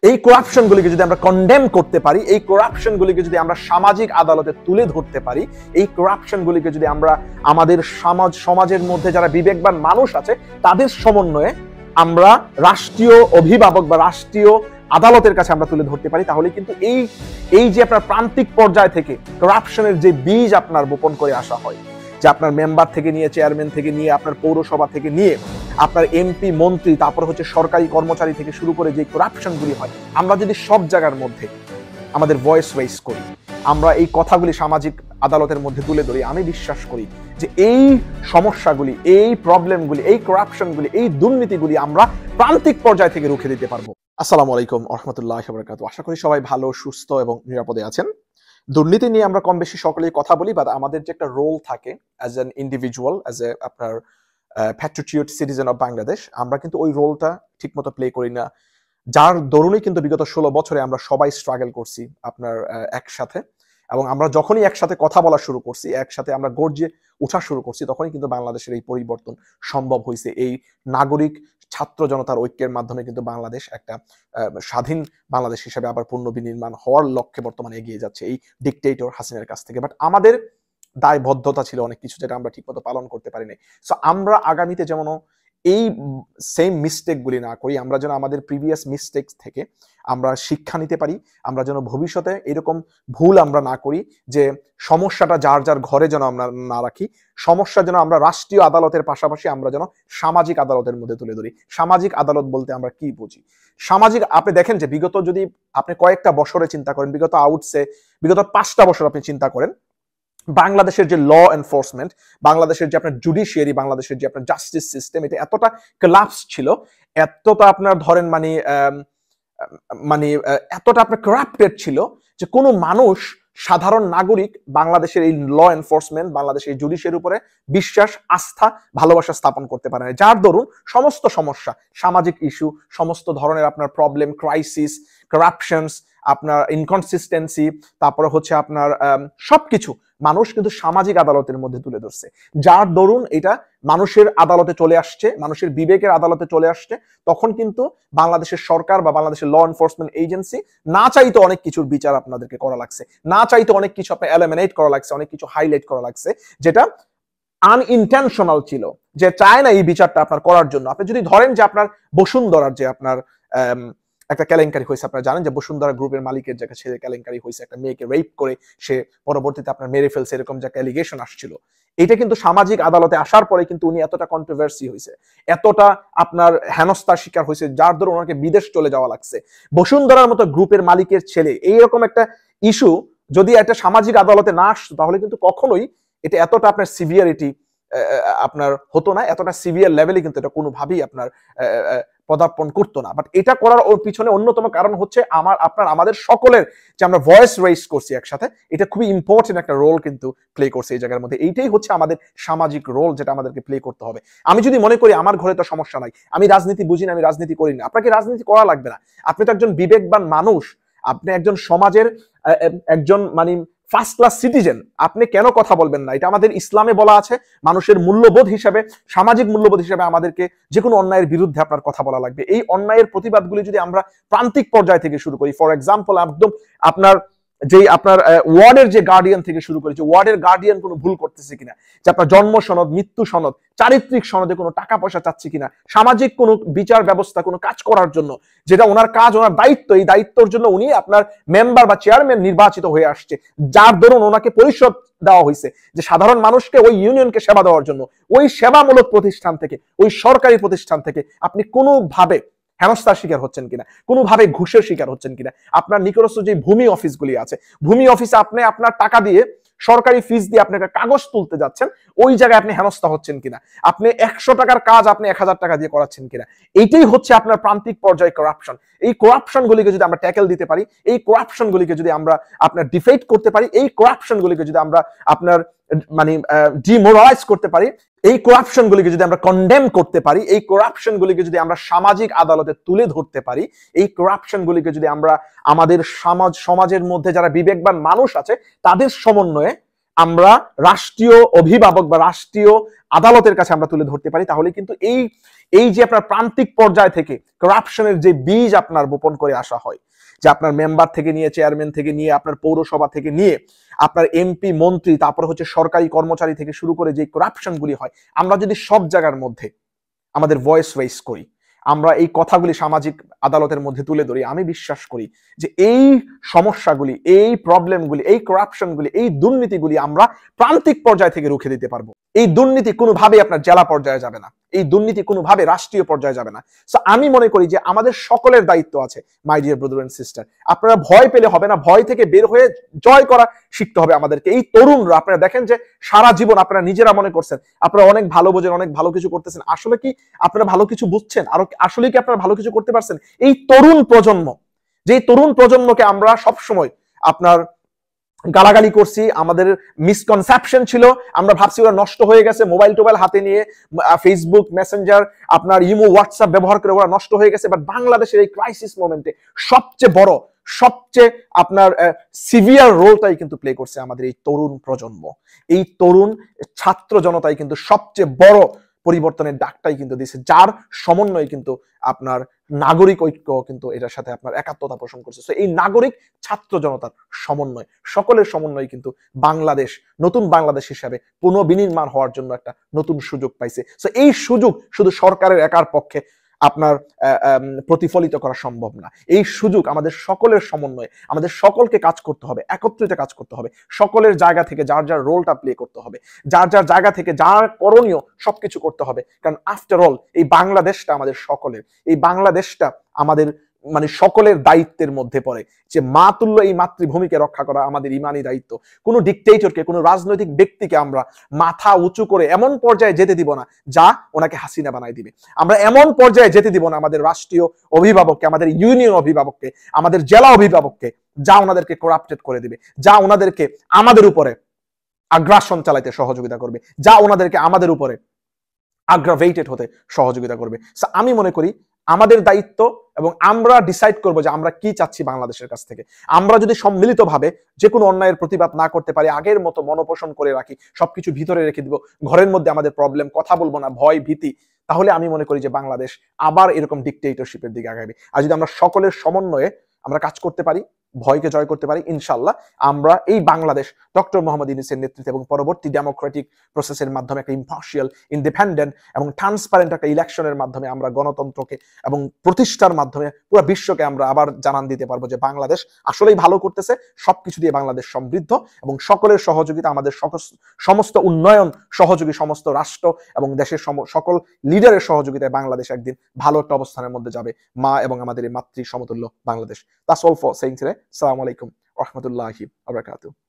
এই করাপশনগুলিকে যদি আমরা কন্ডেম করতে পারি, এই করাপশনগুলিকে যদি আমরা সামাজিক আদালতে তুলে ধরতে পারি, এই করাপশনগুলিকে যদি আমরা আমাদের সমাজের মধ্যে যারা বিবেকবান মানুষ আছে তাদের সমন্বয়ে আমরা রাষ্ট্রীয় অভিভাবক বা রাষ্ট্রীয় আদালতের কাছে আমরা তুলে ধরতে পারি, তাহলে কিন্তু এই যে আপনার প্রান্তিক পর্যায় থেকে করাপশনের যে বীজ আপনার বপন করে আসা হয়, যে আপনার মেম্বার থেকে নিয়ে, চেয়ারম্যান থেকে নিয়ে, আপনার পৌরসভা থেকে নিয়ে, আপনার এমপি মন্ত্রী, তারপর হচ্ছে সরকারি কর্মচারী থেকে শুরু করে যে করাপশনগুলি হয়, আমরা যদি সব জায়গার মধ্যে আমাদের ভয়েস রেইজ করি, আমরা এই কথাগুলি সামাজিক আদালতের মধ্যে তুলে ধরি, আমি বিশ্বাস করি যে এই সমস্যাগুলি, এই প্রবলেমগুলি, এই করাপশনগুলি, এই দুর্নীতিগুলি আমরা প্রান্তিক পর্যায় থেকে রুখে দিতে পারবো। আসসালামু আলাইকুম ওয়া রাহমাতুল্লাহি ওয়া বারাকাতুহু। আশা করি সবাই ভালো, সুস্থ এবং নিরাপদে আছেন। দুর্নীতি নিয়ে আমরা কম বেশি সকলেই কথা বলি, বাট আমাদের যে একটা রোল থাকে as an individual, as a আপনার প্যাট্রিয়ট সিটিজেন অফ বাংলাদেশ, আমরা কিন্তু ওই রোলটা ঠিকমতো প্লে করি না, যার দরুনই কিন্তু বিগত 16 বছরে আমরা সবাই স্ট্রাগল করছি আপনার একসাথে, এবং আমরা যখনই একসাথে কথা বলা শুরু করছি, একসাথে আমরা গর্জে উঠা শুরু করছি, তখনই কিন্তু বাংলাদেশের এই পরিবর্তন সম্ভব হয়েছে। এই নাগরিক ছাত্র জনতার ঐক্যের মাধ্যমে কিন্তু বাংলাদেশ একটা স্বাধীন বাংলাদেশ হিসেবে আবার পুনর্বিনির্মাণ হওয়ার লক্ষ্যে বর্তমানে এগিয়ে যাচ্ছে এই ডিকটেটর হাসিনার কাছ থেকে। বাট আমাদের দায়বদ্ধতা ছিল অনেক কিছু, যেটা আমরা ঠিকমতো পালন করতে পারিনি। সো আমরা আগামীতে যেমন এই সেম মিস্টেকগুলি না করি, আমরা যেন আমাদের প্রিভিয়াস মিস্টেক থেকে আমরা শিক্ষা নিতে পারি, আমরা যেন ভবিষ্যতে এরকম ভুল আমরা না করি যে সমস্যাটা যার যার ঘরে যেন আমরা না রাখি, সমস্যা যেন আমরা রাষ্ট্রীয় আদালতের পাশাপাশি আমরা যেন সামাজিক আদালতের মধ্যে তুলে ধরি। সামাজিক আদালত বলতে আমরা কি বুঝি? সামাজিক, আপনি দেখেন যে বিগত যদি আপনি কয়েকটা বছরে চিন্তা করেন, বিগত 5টা বছর আপনি চিন্তা করেন, বাংলাদেশের যে ল এনফোর্সমেন্ট, বাংলাদেশের যে আপনার জুডিশিয়ারি, বাংলাদেশের যে আপনার জাস্টিস সিস্টেম, এটা এতটা কোলাপস ছিল, এতটা আপনার ধরেন এতটা আপনার করাপ্টেড ছিল যে কোনো মানুষ, সাধারণ নাগরিক বাংলাদেশের এই ল এনফোর্সমেন্ট, বাংলাদেশের এই জুডিশিয়ারির উপরে বিশ্বাস, আস্থা, ভালোবাসা স্থাপন করতে পারে না, যার দরুন সমস্ত সমস্যা, সামাজিক ইস্যু, সমস্ত ধরনের আপনার প্রবলেম, ক্রাইসিস, করাপশনস, আপনার ইনকনসিস্টেন্সি, তারপরে হচ্ছে আপনার সবকিছু মানুষ কিন্তু সামাজিক আদালতের মধ্যে তুলে ধরছে, যার দরুন এটা মানুষের আদালতে চলে আসছে, মানুষের বিবেকের আদালতে চলে আসছে। তখন কিন্তু বাংলাদেশের সরকার বা বাংলাদেশের ল এনফোর্সমেন্ট এজেন্সি না চাইতে অনেক কিছুর বিচার আপনাদেরকে করা লাগছে, না চাইতে অনেক কিছু আপনার এলিমিনেট করা লাগছে, অনেক কিছু হাইলাইট করা লাগছে, যেটা আনইনটেনশনাল ছিল, যে চায় না এই বিচারটা আপনার করার জন্য। আপনি যদি ধরেন যে আপনার বসুন্ধরার যে আপনার একটা কেলেঙ্কারি হয়েছে, আপনারা জানেন যে বসুন্ধরা গ্রুপের মালিকের যে ছেলে কেলেঙ্কারি হয়েছে, একটা মেয়েকে রেপ করে সে পরবর্তীতে আপনার মেরে ফেলছে, এরকম যে একটা অ্যালিগেশন আসছিল, এটা কিন্তু সামাজিক আদালতে আসার পরে কিন্তু উনি এতটা কন্ট্রোভার্সি হয়েছে, এতটা আপনার হেনস্থার শিকার হয়েছে, যার ধরুন ওনাকে বিদেশ চলে যাওয়া লাগছে। বসুন্ধরার মতো গ্রুপের মালিকের ছেলে, এইরকম একটা ইস্যু যদি একটা সামাজিক আদালতে না আসতো, তাহলে কিন্তু কখনোই এটা এতটা আপনার সিভিয়ারিটি আপনার হতো না, এতটা সিভিয়ার লেভেলে কিন্তু এটা কোনোভাবেই আপনার পদার্পণ করতো না। বাট এটা করার ওর পিছনে অন্যতম কারণ হচ্ছে আমাদের সকলের যে আমরা ভয়েস রেইজ করছি একসাথে, এটা খুবই ইম্পর্টেন্ট একটা রোল কিন্তু প্লে করছে এই জায়গার মধ্যে। এইটাই হচ্ছে আমাদের সামাজিক রোল, যেটা আমাদেরকে প্লে করতে হবে। আমি যদি মনে করি আমার ঘরে তো সমস্যা নাই, আমি রাজনীতি বুঝি না, আমি রাজনীতি করি না, আপনাকে রাজনীতি করা লাগবে না। আপনি তো একজন বিবেকবান মানুষ, আপনি একজন সমাজের একজন ফার্স্ট ক্লাস সিটিজেন, আপনি কেন কথা বলবেন না? এটা আমাদের ইসলামে বলা আছে, মানুষের মূল্যবোধ হিসেবে, সামাজিক মূল্যবোধ হিসেবে আমাদেরকে যে কোনো অন্যায়ের বিরুদ্ধে আপনার কথা বলা লাগবে। এই অন্যায়ের প্রতিবাদগুলি যদি আমরা প্রান্তিক পর্যায় থেকে শুরু করি, ফর এক্সাম্পল একদম আপনার ওয়ার্ডের যে গার্ডিয়ান থেকে শুরু করেছে, ওয়ার্ডের গার্ডিয়ান কোনো ভুল করতেছে কিনা, যে আপনার জন্ম সনদ, মৃত্যু সনদ, চারিত্রিক সনদে কোনো টাকা পয়সা চাচ্ছে কিনা, সামাজিক কোনো বিচার ব্যবস্থা কোনো কাজ করার জন্য, যেটা ওনার কাজ, ওনার দায়িত্ব, এই দায়িত্বের জন্য উনি আপনার মেম্বার বা চেয়ারম্যান নির্বাচিত হয়ে আসছে, যার দরুন ওনাকে পরিষদ দেওয়া হয়েছে যে সাধারণ মানুষকে, ওই ইউনিয়নকে সেবা দেওয়ার জন্য, ওই সেবামূলক প্রতিষ্ঠান থেকে, ওই সরকারি প্রতিষ্ঠান থেকে আপনি কোনোভাবে হেনস্থার শিকার হচ্ছেন কিনা, কোনোভাবে ঘুষের শিকার হচ্ছেন কিনা, আপনার নিকটস্থ যে ভূমি অফিসগুলি আছে, ভূমি অফিসে আপনি আপনার টাকা দিয়ে, সরকারি ফিস দিয়ে আপনি একটা কাগজ তুলতে যাচ্ছেন, ওই জায়গায় আপনি হেনস্থা হচ্ছেন কিনা, আপনি 100 টাকার কাজ আপনি 1000 টাকা দিয়ে করাচ্ছেন কিনা। এইটাই হচ্ছে আপনার প্রান্তিক পর্যায়ে করাপশন। এই করাপশনগুলিকে যদি আমরা ট্যাকেল দিতে পারি, এই করাপশনগুলিকে যদি আমরা আপনার ডিফেট করতে পারি, এই করাপশনগুলিকে যদি আমরা আপনার ডিমোরালাইজ করতে পারি, এই করাপশনগুলিকে যদি আমরা কন্ডেম করতে পারি, এই করাপশনগুলিকে যদি আমরা সামাজিক আদালতে তুলে ধরতে পারি, এই করাপশনগুলিকে যদি আমরা আমাদের সমাজের মধ্যে যারা বিবেকবান মানুষ আছে তাদের সমন্বয়ে আমরা রাষ্ট্রীয় অভিভাবক বা রাষ্ট্রীয় আদালতের কাছে আমরা তুলে ধরতে পারি, তাহলে কিন্তু এই যে আপনার প্রান্তিক পর্যায় থেকে করাপশনের যে বীজ আপনার বপন করে আসা হয়, যে আপনার মেম্বার থেকে নিয়ে, চেয়ারম্যান থেকে নিয়ে, আপনার পৌরসভা থেকে নিয়ে, আপনার এমপি, মন্ত্রী, তারপর হচ্ছে সরকারি কর্মচারী থেকে শুরু করে যে করাপশনগুলি হয়, আমরা যদি সব জায়গার মধ্যে আমাদের ভয়েস রেইজ করি, আমরা এই কথাগুলি সামাজিক আদালতের মধ্যে তুলে ধরি, আমি বিশ্বাস করি যে এই সমস্যাগুলি, এই প্রবলেমগুলি, এই করাপশনগুলি, এই দুর্নীতিগুলি আমরা প্রান্তিক পর্যায় থেকে রুখে দিতে পারবো। এই দুর্নীতি কোনোভাবে আপনার জেলা পর্যায়ে যাবে না, এই দুর্নীতি কোনোভাবে রাষ্ট্রীয় পর্যায়ে যাবে না। সো আমি মনে করি যে আমাদের সকলের দায়িত্ব আছে, my dear brother and sister. আপনারা ভয় পেলে হবে না, ভয় থেকে বের হয়ে জয় করা শিখতে হবে আমাদেরকে। এই তরুণরা, আপনারা দেখেন যে সারা জীবন আপনারা নিজেরা মনে করছেন আপনারা অনেক ভালো বোঝেন, অনেক ভালো কিছু করতেছেন। আসলে কি আপনারা ভালো কিছু বুঝছেন? আর আসলে কি আপনারা ভালো কিছু করতে পারছেন? এই তরুণ প্রজন্ম, যে তরুণ প্রজন্মকে আমরা সবসময় আপনার গালাগালি করছি, আমাদের মিসকনসেপশন ছিল, আমরা ভাবছি ওরা নষ্ট হয়ে গেছে, মোবাইল টোবাইল হাতে নিয়ে ফেসবুক, মেসেঞ্জার, আপনার ইমো, হোয়াটসঅ্যাপ ব্যবহার করে ওরা নষ্ট হয়ে গেছে। বাট বাংলাদেশের এই ক্রাইসিস মোমেন্টে সবচেয়ে বড়, সবচেয়ে আপনার সিভিয়ার রোলটাই কিন্তু প্লে করছে আমাদের এই তরুণ প্রজন্ম। এই তরুণ ছাত্র জনতাই কিন্তু সবচেয়ে বড় পরিবর্তনের ডাকটাই কিন্তু দিয়েছে, যার সমন্বয়ে কিন্তু আপনার নাগরিক ঐক্য কিন্তু এটার সাথে আপনার একাত্মতা পোষণ করছে। তো এই নাগরিক ছাত্র জনতার সমন্বয়, সকলের সমন্বয় কিন্তু বাংলাদেশ নতুন বাংলাদেশ হিসাবে পুনর্বিনির্মাণ হওয়ার জন্য একটা নতুন সুযোগ পাইছে। তো এই সুযোগ শুধু সরকারের একার পক্ষে আপনার প্রতিফলিত করা সম্ভব না। এই সুযোগ আমাদের সকলের সমন্বয়ে, আমাদের সকলকে কাজ করতে হবে, একত্রিত কাজ করতে হবে, সকলের জায়গা থেকে যার যার রোলটা প্লে করতে হবে, যার যার জায়গা থেকে যার করণীয় সবকিছু করতে হবে। কারণ আফটার অল এই বাংলাদেশটা আমাদের সকলের, এই বাংলাদেশটা আমাদের মানে সকলের দায়িত্বের মধ্যে পড়ে। যে মা তুল্য এই মাতৃভূমিকে রক্ষা করা আমাদের ইমানি দায়িত্ব। কোনো ডিকটেটরকে, কোনো রাজনৈতিক ব্যক্তিকে আমরা মাথা উঁচু করে এমন পর্যায়ে যেতে দিব না যা ওনাকে হাসিনা বানাই দিবে। আমরা এমন পর্যায়ে যেতে দিব না আমাদের রাষ্ট্রীয় অভিভাবককে, আমাদের ইউনিয়ন অভিভাবককে, আমাদের জেলা অভিভাবককে, যা ওনাদেরকে করাপ্টেড করে দিবে, যা ওনাদেরকে আমাদের উপরে আগ্রাসন চালাইতে সহযোগিতা করবে, যা ওনাদেরকে আমাদের উপরে আগ্রাভেটেড হতে সহযোগিতা করবে। আমি মনে করি আমাদের দায়িত্ব, এবং আমরা ডিসাইড করবো যে আমরা কি চাচ্ছি বাংলাদেশের কাছ থেকে। আমরা যদি সম্মিলিতভাবে যে কোনো অন্যায়ের প্রতিবাদ না করতে পারি, আগের মতো মনোপোষণ করে রাখি, সবকিছু ভিতরে রেখে দিব, ঘরের মধ্যে আমাদের প্রবলেম, কথা বলবো না, ভয় ভীতি, তাহলে আমি মনে করি যে বাংলাদেশ আবার এরকম ডিকটেটরশিপের দিকে আগাবে। আর যদি আমরা সকলের সমন্বয়ে আমরা কাজ করতে পারি, ভয়কে জয় করতে পারি, ইনশাল্লাহ আমরা এই বাংলাদেশ ডক্টর মোহাম্মদ ইউনূসের নেতৃত্বে এবং পরবর্তী ডেমোক্রেটিক প্রসেসের মাধ্যমে একটা ইম্পার্শিয়াল, ইন্ডিপেন্ডেন্ট এবং ট্রান্সপারেন্ট একটা ইলেকশনের মাধ্যমে আমরা গণতন্ত্রকে এবং প্রতিষ্ঠার মাধ্যমে পুরো বিশ্বকে আমরা আবার জানান দিতে পারবো যে বাংলাদেশ আসলেই ভালো করতেছে, সবকিছু দিয়ে বাংলাদেশ সমৃদ্ধ, এবং সকলের সহযোগিতা, আমাদের সমস্ত উন্নয়ন সহযোগী সমস্ত রাষ্ট্র এবং দেশের সকল লিডারের সহযোগিতায় বাংলাদেশ একদিন ভালো একটা অবস্থানের মধ্যে যাবে, মা এবং আমাদের এই মাতৃ সমতুল্য Bangladesh. That's all for saying today. Assalamu alaikum wa rahmatullahi wa barakatuh.